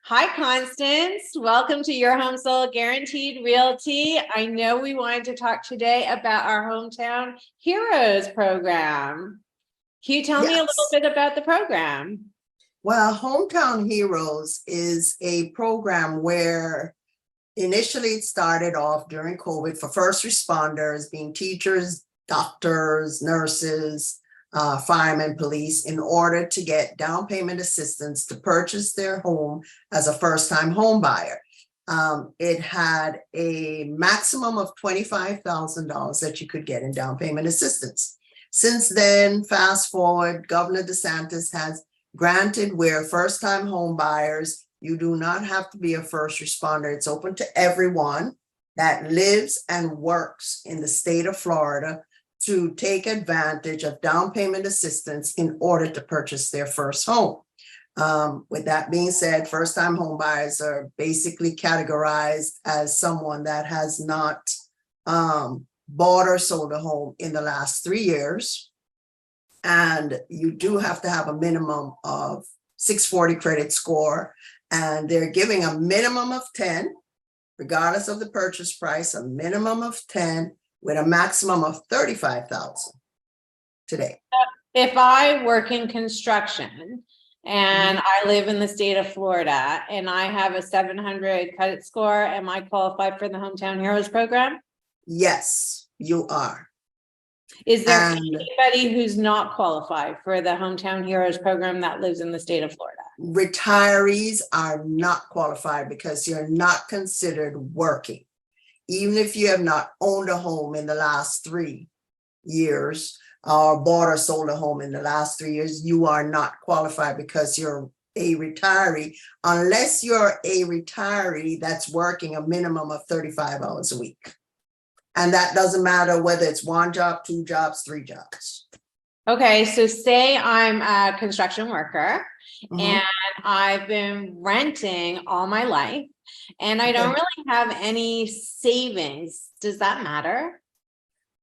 Hi, Constance. Welcome to Your Home Sold Guaranteed Realty. I know we wanted to talk today about our Hometown Heroes program. Can you tell me a little Yes. bit about the program? Well, Hometown Heroes is a program where initially it started off during COVID for first responders, being teachers, doctors, nurses, firemen, police, in order to get down payment assistance to purchase their home as a first-time home buyer. It had a maximum of $25,000 that you could get in down payment assistance. Since then, fast forward, Governor DeSantis has granted where first-time home buyers, you do not have to be a first responder. It's open to everyone that lives and works in the state of Florida to take advantage of down payment assistance in order to purchase their first home. With that being said, first-time home buyers are basically categorized as someone that has not bought or sold a home in the last 3 years. And you do have to have a minimum of 640 credit score, and they're giving a minimum of 10, regardless of the purchase price, a minimum of 10 with a maximum of 35,000 today. If I work in construction and I live in the state of Florida and I have a 700 credit score, am I qualified for the Hometown Heroes program? Yes, you are. Is there And anybody who's not qualified for the Hometown Heroes program that lives in the state of Florida? retirees are not qualified because you're not considered working. Even if you have not owned a home in the last 3 years or bought or sold a home in the last 3 years, you are not qualified because you're a retiree, unless you're a retiree that's working a minimum of 35 hours a week. And that doesn't matter whether it's 1 job, 2 jobs, 3 jobs. Okay, so say I'm a construction worker Mhm. and I've been renting all my life and I don't Okay. really have any savings. Does that matter?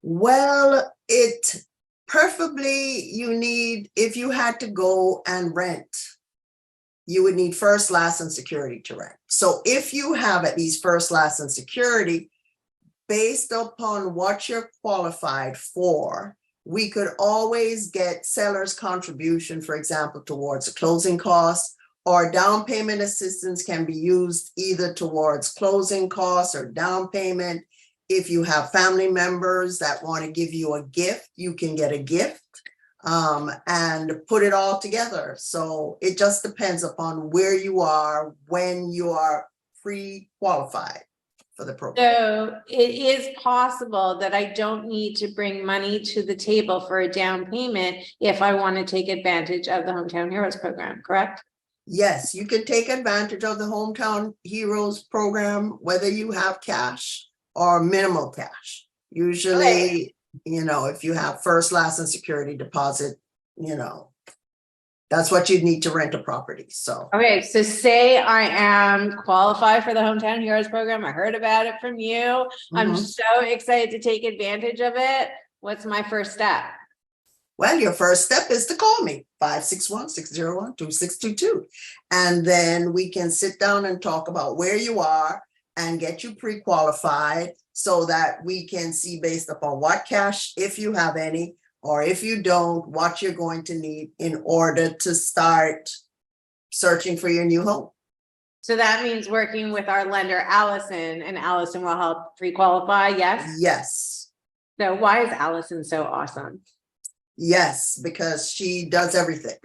Well, it preferably you need, if you had to go and rent, you would need first, last, and security to rent. So if you have at least first, last, and security, based upon what you're qualified for, we could always get seller's contribution, for example, towards a closing cost, or down payment assistance can be used either towards closing costs or down payment. If you have family members that want to give you a gift, you can get a gift and put it all together. So it just depends upon where you are when you are pre-qualified for the program. So it is possible that I don't need to bring money to the table for a down payment if I want to take advantage of the Hometown Heroes program, correct? Yes, you can take advantage of the Hometown Heroes program, whether you have cash or minimal cash. Usually, if you have first, last, and security deposit, that's what you'd need to rent a property. So, Okay, so say I am qualified for the Hometown Heroes program. I heard about it from you. I'm mhm. so excited to take advantage of it. What's my first step? Well, your first step is to call me, 561-601-2622. And then we can sit down and talk about where you are and get you pre-qualified so that we can see, based upon what cash, if you have any, or if you don't, what you're going to need in order to start searching for your new home. So that means working with our lender, Allison, and Allison will help pre-qualify, yes? Yes. So why is Allison so awesome? Yes, because she does everything.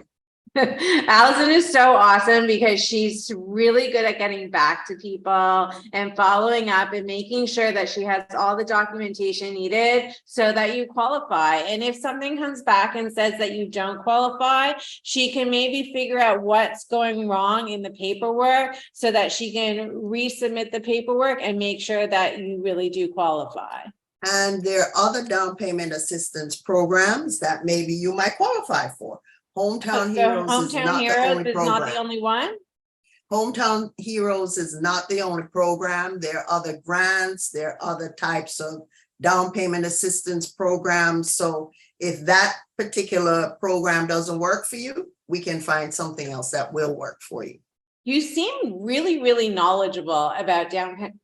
Allison is so awesome because she's really good at getting back to people and following up and making sure that she has all the documentation needed so that you qualify. And if something comes back and says that you don't qualify, she can maybe figure out what's going wrong in the paperwork so that she can resubmit the paperwork and make sure that you really do qualify. And there are other down payment assistance programs that maybe you might qualify for. Hometown Heroes is Hometown not the Heroes only is not the program. only one? Hometown Heroes is not the only program. There are other grants, there are other types of down payment assistance programs. So if that particular program doesn't work for you, we can find something else that will work for you. You seem really, really knowledgeable about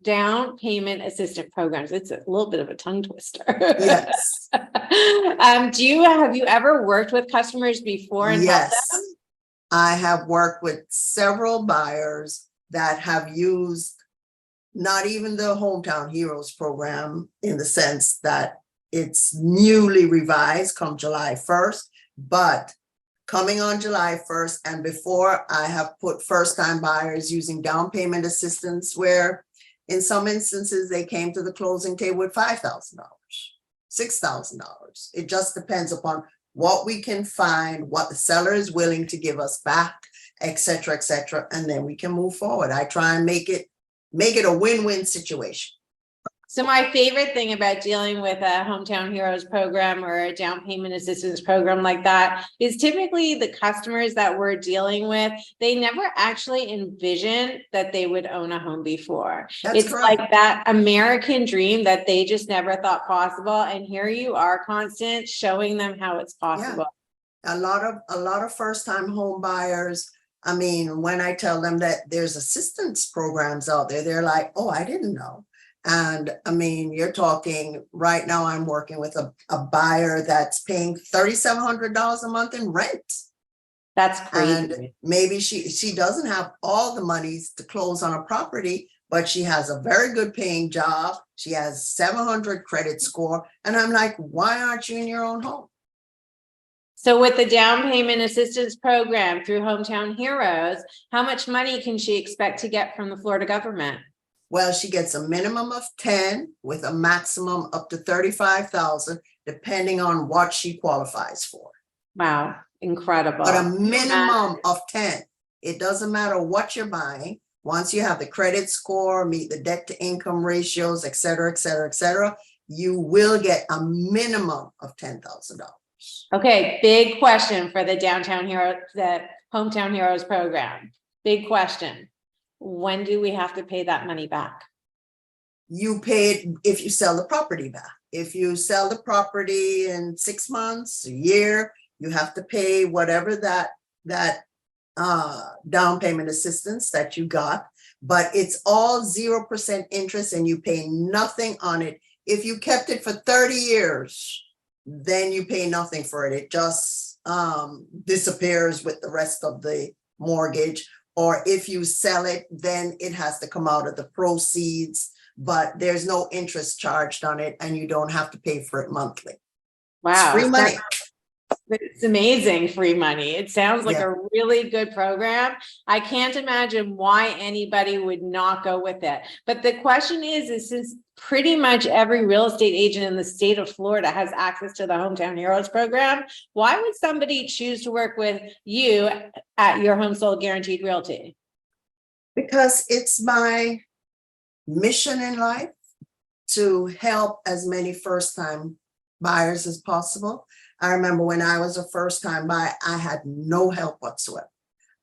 down payment assistance programs. It's a little bit of a tongue twister. Yes, Have you ever worked with customers before and helped them? yes. I have worked with several buyers that have used not even the Hometown Heroes program in the sense that it's newly revised come July 1st, but coming on July 1st and before, I have put first-time buyers using down payment assistance where in some instances they came to the closing table with $5,000, $6,000. It just depends upon what we can find, what the seller is willing to give us back, et cetera, and then we can move forward. I try and make it a win-win situation. So my favorite thing about dealing with a Hometown Heroes program or a down payment assistance program like that is typically the customers that we're dealing with, they never actually envisioned that they would own a home before. That's it's correct. like that American dream that they just never thought possible. And here you are, Constance, showing them how it's possible. Yeah. A lot of first-time home buyers, I mean, when I tell them that there's assistance programs out there, they're like, oh, I didn't know. And I mean, you're talking right now, I'm working with a buyer that's paying $3,700 a month in rent. That's crazy. And maybe she doesn't have all the monies to close on a property, but she has a very good paying job. She has 700 credit score. And I'm like, why aren't you in your own home? So with the down payment assistance program through Hometown Heroes, how much money can she expect to get from the Florida government? Well, she gets a minimum of 10 with a maximum up to 35,000, depending on what she qualifies for. Wow, incredible. But a minimum of 10. It doesn't matter what you're buying. Once you have the credit score, meet the debt to income ratios, et cetera, you will get a minimum of $10,000. Okay, big question for the Hometown Heroes program. Big question. When do we have to pay that money back? You pay it if you sell the property back. If you sell the property in 6 months, a year, you have to pay whatever that down payment assistance that you got, but it's all 0% interest and you pay nothing on it. If you kept it for 30 years, then you pay nothing for it. It just disappears with the rest of the mortgage. Or if you sell it, then it has to come out of the proceeds, but there's no interest charged on it and you don't have to pay for it monthly. Wow. It's free money. It's amazing free money. It sounds like Yeah. a really good program. I can't imagine why anybody would not go with it. But the question is since pretty much every real estate agent in the state of Florida has access to the Hometown Heroes program, why would somebody choose to work with you at Your Home Sold Guaranteed Realty? Because it's my mission in life to help as many first-time buyers as possible. I remember when I was a first-time buyer, I had no help whatsoever.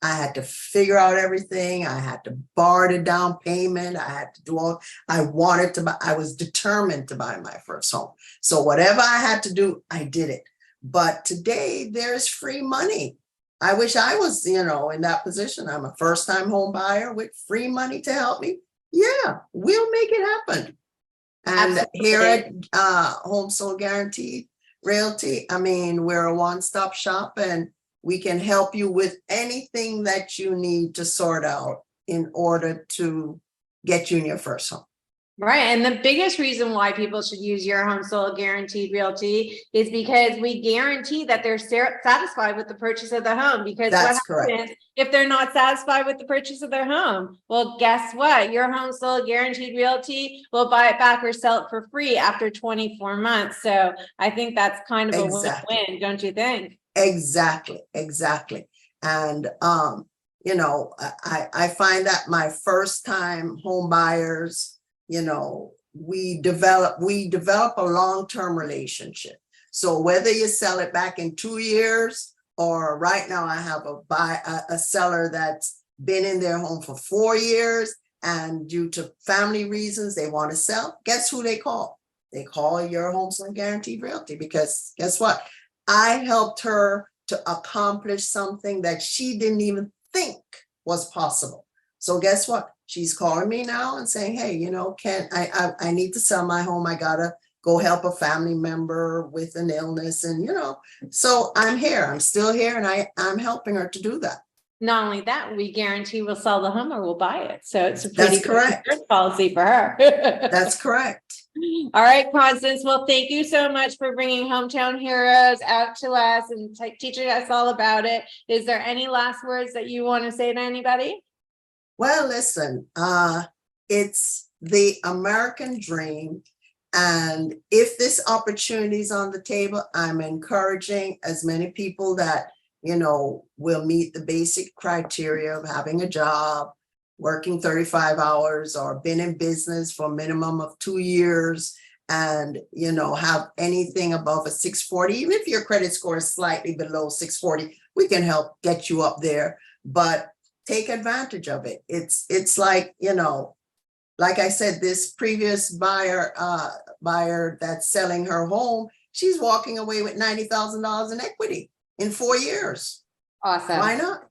I had to figure out everything. I had to borrow the down payment. I had to do all I wanted to buy. I was determined to buy my first home. So whatever I had to do, I did it. But today there's free money. I wish I was, in that position. I'm a first-time home buyer with free money to help me. Yeah, we'll make it happen. And Absolutely. here at Home Sold Guaranteed Realty, I mean, we're a one-stop shop and we can help you with anything that you need to sort out in order to get you in your first home. Right. And the biggest reason why people should use Your Home Sold Guaranteed Realty is because we guarantee that they're satisfied with the purchase of the home. Because That's what happens if they're not satisfied with the purchase of their home? Well, guess what? Your Home Sold Guaranteed Realty will buy it back or sell it for free after 24 months. So I think that's kind of a win-win, don't you think? Exactly. And, I find that my first time home buyers, we develop a long-term relationship. So whether you sell it back in 2 years, or right now I have a seller that's been in their home for 4 years, and due to family reasons, they want to sell. Guess who they call? They call Your Home Sold Guaranteed Realty, because guess what? I helped her to accomplish something that she didn't even think was possible. So guess what? She's calling me now and saying, hey, you know, I need to sell my home. I gotta go help a family member with an illness. And, you know, so I'm here. I'm still here and I'm helping her to do that. Not only that, we guarantee we'll sell the home or we'll buy it. So it's a That's pretty good correct. insurance policy for her. That's correct. All right, Constance. Well, thank you so much for bringing Hometown Heroes out to us and teaching us all about it. Is there any last words that you want to say to anybody? Well, listen, it's the American dream. And if this opportunity is on the table, I'm encouraging as many people that, you know, will meet the basic criteria of having a job, working 35 hours, or been in business for a minimum of 2 years, and, you know, have anything above a 640. Even if your credit score is slightly below 640, we can help get you up there, but take advantage of it. It's like, you know, like I said, this previous buyer that's selling her home, she's walking away with $90,000 in equity in 4 years. Awesome. Why not?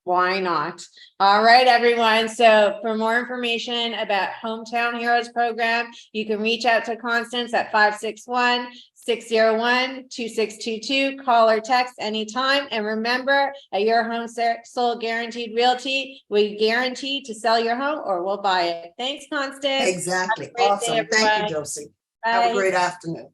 Why not? All right, everyone. So for more information about Hometown Heroes program, you can reach out to Constance at 561-601-2622. Call or text anytime. And remember, at Your Home Sold Guaranteed Realty, we guarantee to sell your home or we'll buy it. Thanks, Constance. Exactly. Have a great day, Awesome. Thank you, everyone. Josie. Bye. Have a great afternoon.